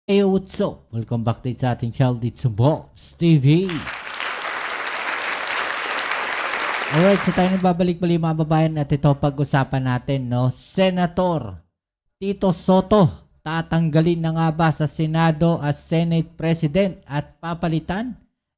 Hey, what's up? Welcome back din sa ating channel dito sa Boss TV. Alright, so tayo nagbabalik-balik mga babayan at ito pag-usapan natin, no? Senator Tito Soto, tatanggalin na nga ba sa Senado as Senate President at papalitan?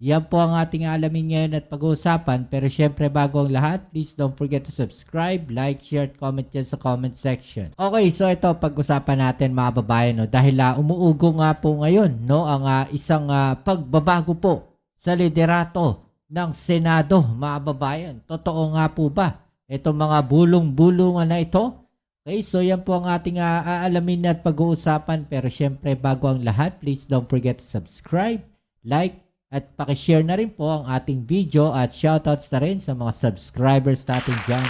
Yan po ang ating alamin ngayon at pag-uusapan. Pero syempre bago ang lahat, please don't forget to subscribe, like, share, at comment dyan sa comment section. Okay, so ito pag-usapan natin mga babayan, no? Dahil umuugo nga po ngayon, no? Ang isang pagbabago po sa liderato ng Senado mga babayan. Totoo nga po ba itong mga bulong-bulungan na ito? Okay, so yan po ang ating aalamin at pag-uusapan. Pero syempre bago ang lahat, please don't forget to subscribe, like, at pakishare na rin po ang ating video at shoutouts na rin sa mga subscribers natin dyan.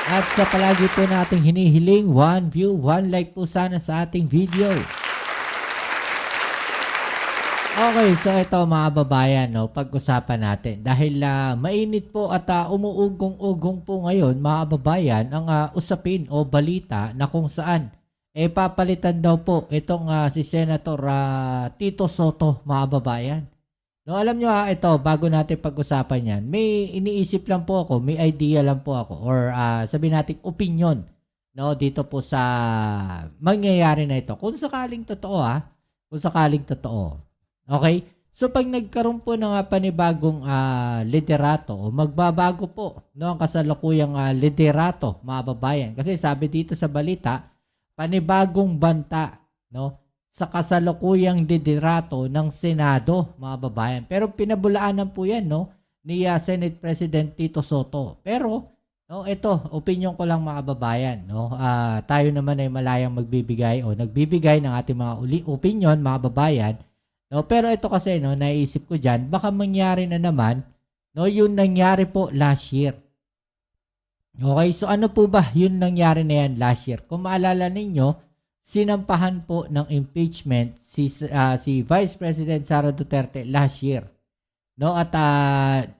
At sa palagi po nating hinihiling, 1 view, 1 like po sana sa ating video. Okay, so ito mga babayan, no, pag-usapan natin. Dahil mainit po at umuugong-ugong po ngayon mga babayan ang usapin o balita na kung saan papalitan daw po itong si Senator Tito Soto mga babayan. No, alam nyo ito, bago natin pag-usapan yan, may iniisip lang po ako, may idea lang po ako, or sabihin natin opinion, no, dito po sa mangyayari na ito. Kung sakaling totoo kung sakaling totoo. Okay? So pag nagkaroon po ng panibagong liderato o magbabago po, no, ang kasalukuyang liderato mga babayan. Kasi sabi dito sa balita, panibagong banta, no, sa kasalukuyang liderato ng Senado mga babayan. Pero pinabulaanan po yan, no, ni Senate President Tito Soto. Pero no, ito opinion ko lang mga babayan, no. Tayo naman ay malayang magbibigay o nagbibigay ng ating mga opinion mga babayan. No, pero ito kasi, no, naisip ko diyan, baka mangyari na naman, no, yung nangyari po last year. Okay, so ano po ba yun nangyari na yan last year? Kung maalala ninyo, sinampahan po ng impeachment si Vice President Sara Duterte last year. No, at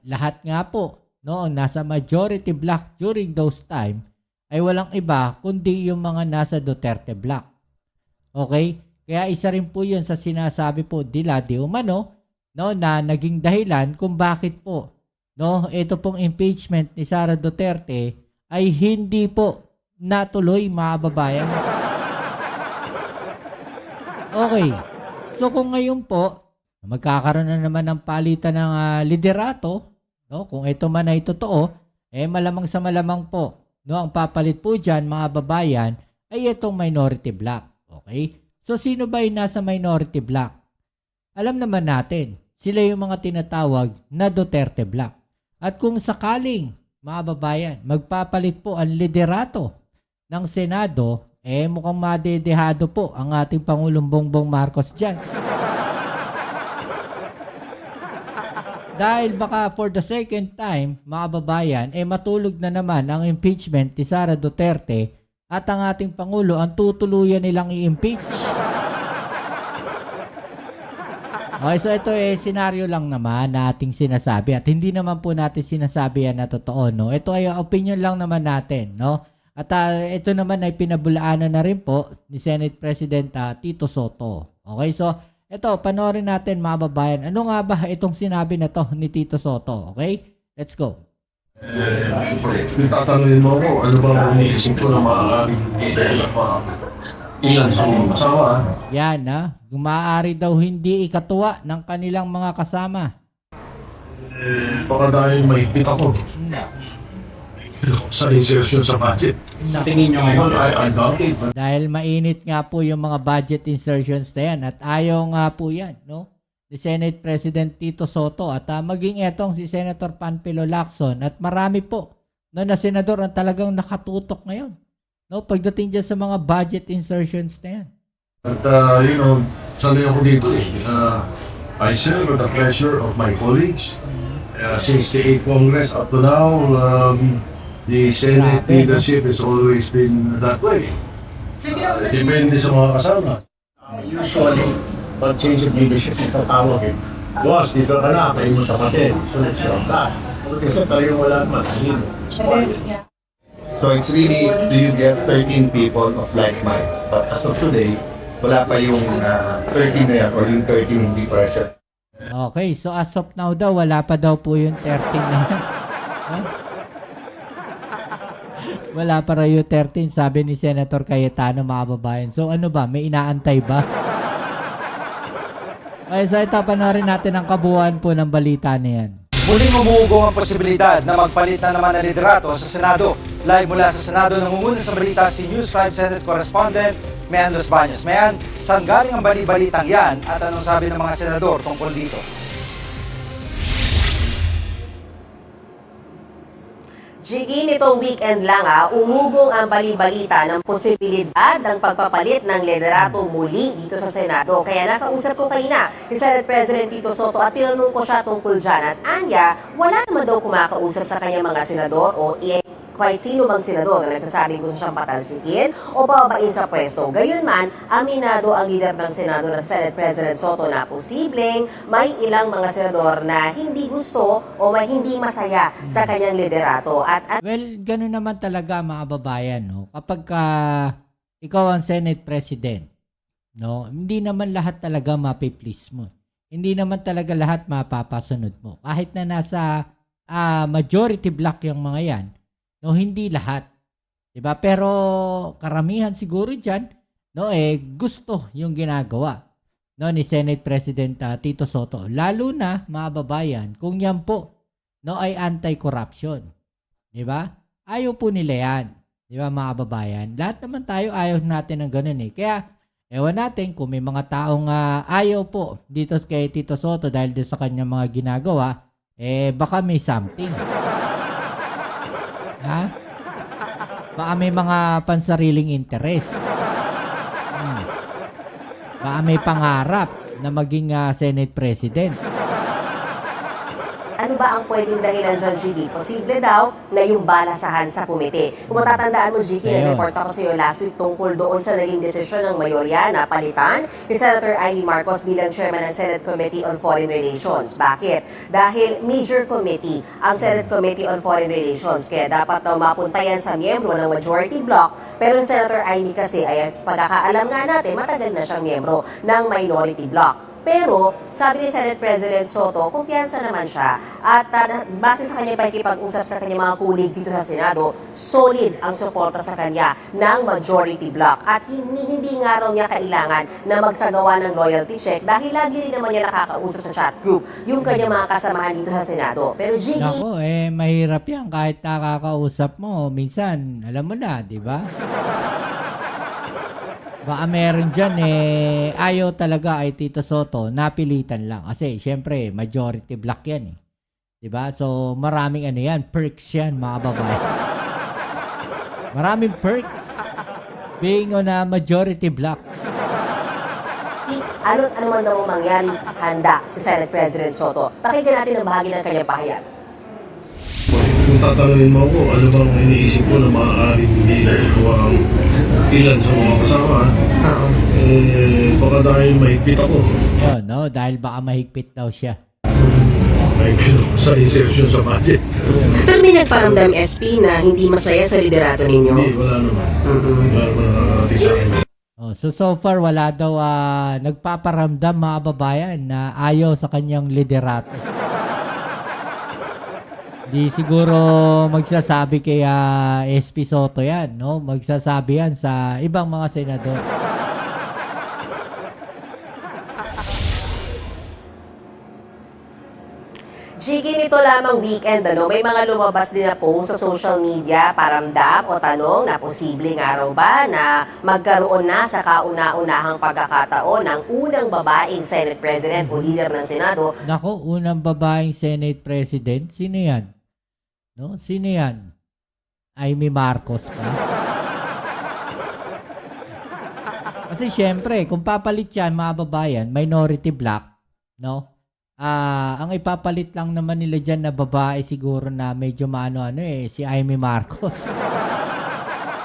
lahat nga po, no, nasa majority block during those time ay walang iba kundi yung mga nasa Duterte block. Okay? Kaya isa rin po yun sa sinasabi po nila di umano, no, na naging dahilan kung bakit po, no, ito pong impeachment ni Sara Duterte ay hindi po natuloy mga babayan. Okay. So kung ngayon po, magkakaroon na naman ng palitan ng liderato, no? Kung ito man ay totoo, malamang sa malamang po, no, ang papalit po dyan mga babayan ay itong minority block. Okay? So sino ba yung nasa minority block? Alam naman natin, sila yung mga tinatawag na Duterte block. At kung sakaling mga babayan, magpapalit po ang liderato ng Senado, mukhang madedehado po ang ating Pangulong Bongbong Marcos dyan. Dahil baka for the second time, mga babayan, matulog na naman ang impeachment ni Sara Duterte at ang ating Pangulo ang tutuluyan nilang i-impeach. Okay, so ito senaryo lang naman na ating sinasabi at hindi naman po natin sinasabi yan na totoo, no? Ito ay opinion lang naman natin, no? At ito naman ay pinabulaanan na rin po ni Senate President Tito Soto. Okay, so ito, panoorin natin mga babayan. Ano nga ba itong sinabi na to ni Tito Soto? Okay, let's go. Kung tatanungin mo ako, ano ba ang iniisip ko na maaaring ilan sa mga kasama? Yan maaari daw hindi ikatuwa ng kanilang mga kasama. Baka dahil mahigpit ako sa insertion sa budget. Tingin nyo ngayon, I doubt it. Dahil mainit nga po yung mga budget insertions na yan at ayaw nga po yan, no, ni Senate President Tito Soto at maging etong si Senator Panfilo Lacson at marami po, no, na senador ang talagang nakatutok ngayon, no, pagdating dyan sa mga budget insertions na yan. At sanay ako dito I serve at the pleasure of my colleagues. Since the 8th Congress up to now, the Senate leadership has always been that way. Depende sa mga kasama. usually, pag change of leadership, itatawagin. Boss, dito ka na, kayo mo kapatid. So, let's go back. Kasi talagang wala naman. So it's really, do you get 13 people of like mind? But as of today, wala pa yung 13 na yan or yung 13 hindi present. Okay, so as of now daw, wala pa daw po yung 13 na yan. Huh? Wala pa raw yung 13, sabi ni Senator Cayetano, mga kababayan. So ano ba, may inaantay ba? Okay, so ito, panoorin natin ang kabuuan po ng balita na yan. Muling umuugong ang posibilidad na magpalit na naman ang liderato sa Senado. Live mula sa Senado, nangunguna sa balita si News 5 Senate Correspondent Mayan Los Baños. Mayan, saan galing ang bali-balitang yan at anong sabi ng mga senador tungkol dito? Jiggy, nitong weekend lang umugong ang bali-balita ng posibilidad ng pagpapalit ng liderato muli dito sa Senado. Kaya nakausap ko kanina si Senate President Tito Soto at tinanong ko siya tungkol dyan. At anya, wala naman daw kumakausap sa kanyang mga senador o kahit sino bang senador na nagsasabing gusto siyang patalsikin o bababain sa pwesto. Gayunman, aminado ang leader ng Senado na Senate President Soto na posibleng may ilang mga senador na hindi gusto o may hindi masaya sa kanyang liderato. Well, ganun naman talaga, mga babayan, no? Kapag ikaw ang Senate President, no, hindi naman lahat talaga mapiplease mo. Hindi naman talaga lahat mapapasunod mo. Kahit na nasa majority block yung mga yan, no, hindi lahat. 'Di ba? Pero karamihan siguro diyan, no, gusto yung ginagawa, no, ni Senate President Tito Soto. Lalo na, mga babayan, kung yan po, no, ay anti-corruption. 'Di ba? Ayaw po nila yan. 'Di ba, mga babayan? Lahat naman tayo ayaw natin ng ganun eh. Kaya ewan natin kung may mga taong ayaw po dito kay Tito Soto dahil din sa kanyang mga ginagawa, baka may something. Ha? Baka may mga pansariling interes. Baka may pangarap na maging Senate President. Ano ba ang pwedeng dahilan dyan, Gigi? Posible daw na yung balasahan sa komite. Kung matatandaan mo, Gigi, na-report ako sa iyo last week tungkol doon sa naging desisyon ng mayorya na palitan ni Senator Amy Marcos bilang chairman ng Senate Committee on Foreign Relations. Bakit? Dahil major committee ang Senate Committee on Foreign Relations. Kaya dapat daw mapunta yan sa miyembro ng majority block. Pero si Senator Amy kasi, ay pagkakaalam nga natin, matagal na siyang miyembro ng minority block. Pero, sabi ni Senate President Soto, kumpiyansa naman siya at base sa kanya pakikipag-usap sa kanyang mga colleagues dito sa Senado, solid ang suporta sa kanya ng majority block. At hindi nga raw niya kailangan na magsagawa ng loyalty check dahil lagi rin naman niya nakakausap sa chat group yung kanyang mga kasamahan dito sa Senado. Pero Gigi... Nako, mahirap yan kahit nakakausap mo. Minsan, alam mo na, di ba? Baka meron dyan ayaw talaga ay Tito Soto, napilitan lang. Kasi syempre, majority block yan eh. Diba? So, maraming perks yan, mga babae. Maraming perks being on a majority block. Ano man daw mangyari, handa si Senate President Soto. Pakinggan natin ang bahagi ng kanyang pahayag. Kung tatanungin mo ako, ano bang iniisip ko na maaaring hindi natutuwa ang ilan sa mga kasama, baka dahil mahigpit ako. Oh, no, dahil baka mahigpit daw siya. Mahigpit ako sa insertion sa budget. Pero may nagparamdam SP na hindi masaya sa liderato ninyo. Hindi, wala naman. Wala naman nakakarating sa akin. So far, wala daw nagpaparamdam, mga babayan, na ayaw sa kanyang liderato. Di siguro magsasabi kay SP Soto yan, no? Magsasabi yan sa ibang mga senador. Gigi, nito lamang weekend, may mga lumabas din na post sa social media, paramdam o tanong na posibleng araw ba na magkaroon na sa kauna-unahang pagkakataon ng unang babaeng Senate President o leader ng Senado. Nako, unang babaeng Senate President? Sino yan? No? Sino yan? Amy Marcos pa? Kasi syempre, kung papalit yan, mga babayan, minority block, no? Ang ipapalit lang naman nila dyan na babae siguro na medyo si Amy Marcos.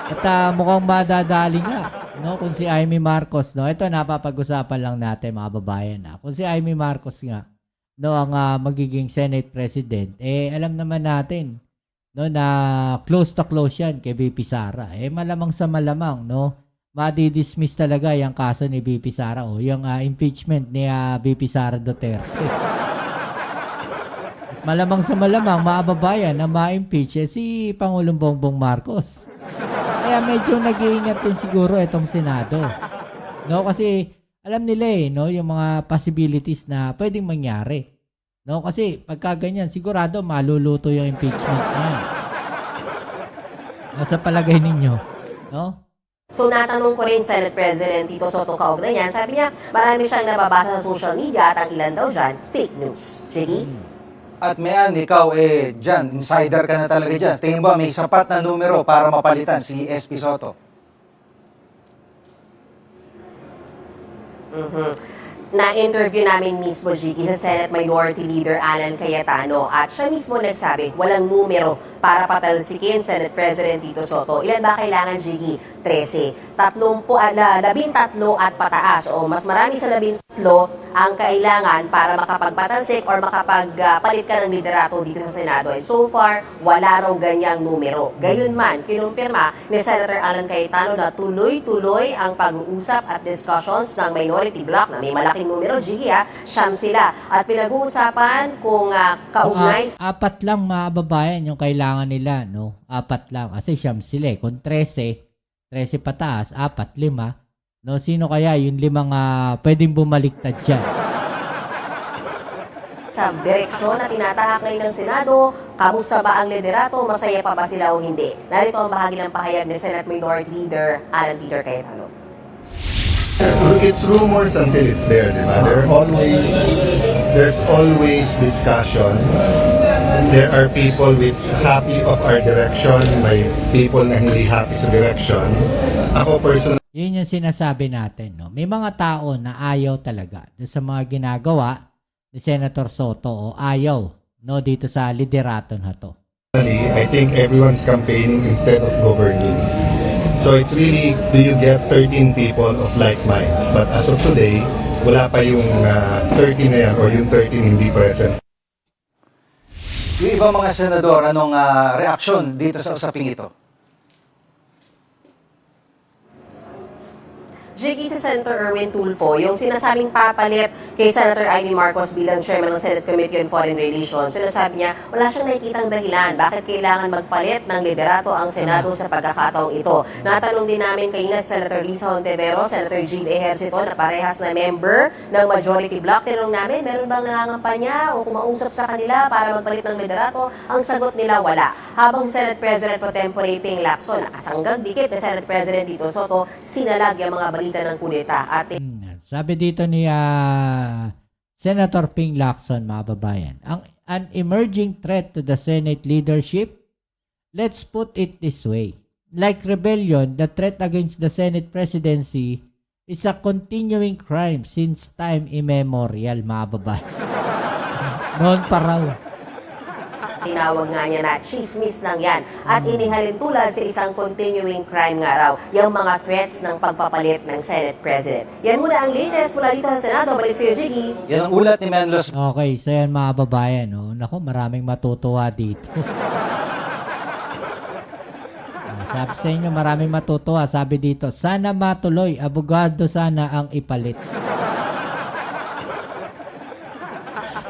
At mukhang madadali nga, no? Kung si Amy Marcos, no? Ito napapag-usapan lang natin, mga babayan, na. Kung si Amy Marcos nga, no, ang magiging Senate President, alam naman natin, no, na close to close yan kay VP Sara. Malamang sa malamang, no, madidismiss talaga yung kaso ni VP Sara o yung impeachment ni VP Sara Duterte. At malamang sa malamang, maababayan na ma-impeach si Pangulong Bongbong Marcos. Kaya medyo nag-iingat din siguro itong Senado. No, kasi alam nila no, yung mga possibilities na pwedeng mangyari. No, kasi pagka ganyan, sigurado maluluto yung impeachment na yan. Sa palagay ninyo, no? So natanong ko rin Senate President Tito Soto kaugnay yan. Sabi niya, marami siyang nababasa sa social media at ang ilan daw dyan, fake news. Jiggy? At Mayan, ikaw dyan, insider ka na talaga dyan. Tingin ba may sapat na numero para mapalitan si SP Soto? Na-interview namin mismo, Jiggy, sa Senate Minority Leader Alan Cayetano at siya mismo nagsabi, walang numero para patalsikin Senate President Tito Soto. Ilan ba kailangan, Jiggy? 13. 13 at pataas o mas marami sa 13 ang kailangan para makapagpatalsik or makapagpalit ka ng liderato dito sa Senado. And so far, wala raw ganyang numero. Gayunman, kinumpirma ni Senator Alan Cayetano na tuloy-tuloy ang pag-uusap at discussions ng minority bloc na may malaking numero, Jiggy, siyam sila. At pinag-uusapan kung kaugnay So, apat lang mga kababayan yung kailangan nila, no? Apat lang. Kasi siyam sila eh. Kung 13 pataas, 4, 5. No, sino kaya yung 5 pwedeng bumaliktad dyan? sa direksyon na tinatahak ngayon ng Senado, kamusta ba ang liderato, masaya pa ba sila o hindi? Narito ang bahagi ng pahayag ni Senate Minority Leader Alan Peter Cayetano. It's rumors until it's there, di ba? There's always discussion. There are people happy of our direction, may people na hindi happy sa direction. Ako personally, Yun yung sinasabi natin, no? May mga tao na ayaw talaga doon sa mga ginagawa ni Senator Soto o ayaw, no, dito sa liderato na to. I think everyone's campaigning instead of governing. So it's really, do you get 13 people of like minds? But as of today, wala pa yung 13 na yan or yung 13 hindi present. Yung ibang mga senador, anong reaksyon dito sa usaping ito? Jiggy, si Senator Erwin Tulfo, yung sinasabing papalit kay Senator Amy Marcos bilang chairman ng Senate Committee on Foreign Relations, sinasabi niya, wala siyang nakikitang dahilan bakit kailangan magpalit ng liderato ang Senado sa pagkakataong ito. Natanong din namin kanina si Senator Lisa Hontiveros, Senator Jill Ejercito na parehas na member ng Majority Bloc. Tinanong namin, meron bang nangangampanya o kumausap sa kanila para magpalit ng liderato? Ang sagot nila, wala. Habang Senate President Pro Tempore Ping Lacson, nakasanggang dikit ni Senate President Tito Soto, sinalag yung mga balita ng kudeta. At Sabi dito ni Senator Ping Lacson, mga babayan, an emerging threat to the Senate leadership, let's put it this way. Like rebellion, the threat against the Senate presidency is a continuing crime since time immemorial, mga babayan. Noon pa raw. tinawag nga niya na chismis lang yan at inihalin tulad sa isang continuing crime nga raw, yung mga threats ng pagpapalit ng Senate President. Yan muna ang latest mula dito sa Senado. Balik sa'yo, Jiggy. Yan ang ulat ni Menlos. Okay, so yan mga babayan, no? Naku, maraming matutuwa dito. Sabi sa inyo, maraming matutuwa. Sabi dito, sana matuloy, abogado sana ang ipalit.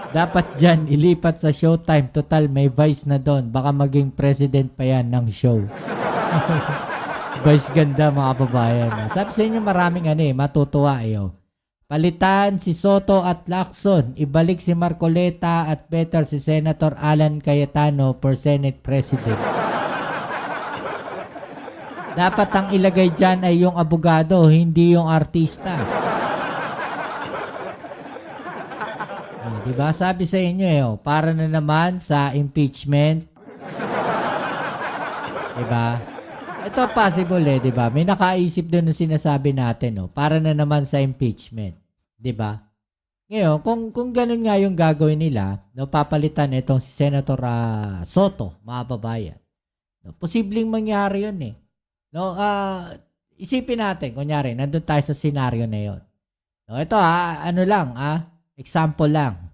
Dapat dyan, ilipat sa Showtime. Total, may Vice na doon. Baka maging president pa yan ng show. Vice ganda, mga babayan. Sabi sa inyo, maraming matutuwa. Palitan si Soto at Lacson. Ibalik si Marcoleta at better si Senator Alan Cayetano for Senate President. Dapat ang ilagay dyan ay yung abogado, hindi yung artista. Diba? Sabi sa inyo, para na naman sa impeachment. Diba? Ito possible diba? May nakaisip doon ng sinasabi natin, para na naman sa impeachment. Diba? Ngayon, kung ganun nga yung gagawin nila, papalitan itong si Senator Soto, mga babayan. Posibleng mangyari yun isipin natin, kunyari, nandun tayo sa senaryo na yun. Ito example lang.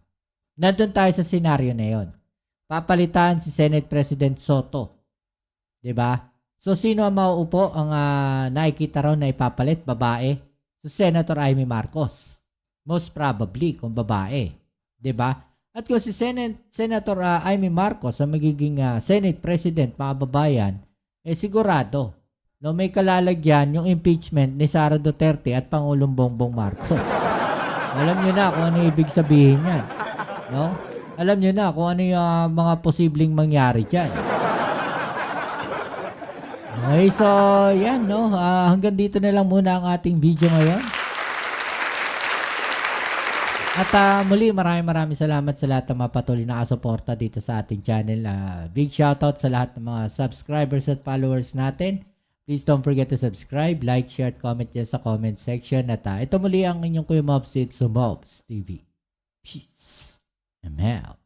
Nandun tayo sa senaryo na yun. Papalitan si Senate President Soto. 'Di ba? So, sino ang mauupo? Ang nakikita raw na ipapalit, babae. So, Senator Amy Marcos. Most probably, kung babae. 'Di ba? At kung si Senator Amy Marcos ang magiging Senate President, mga babayan, sigurado, no, may kalalagyan yung impeachment ni Sara Duterte at Pangulong Bongbong Marcos. Alam nyo na kung ano ibig sabihin yan. No? Alam nyo na kung ano yung mga posibleng mangyari dyan. Okay, so yan, no? Hanggang dito na lang muna ang ating video ngayon. At muli, maraming salamat sa lahat ng mga patuloy na kasuporta dito sa ating channel. Big shoutout sa lahat ng mga subscribers at followers natin. Please don't forget to subscribe, like, share, at comment dyan sa comment section. At ito muli ang inyong Kuya Mobs, it's Mobs TV. Peace. I'm out.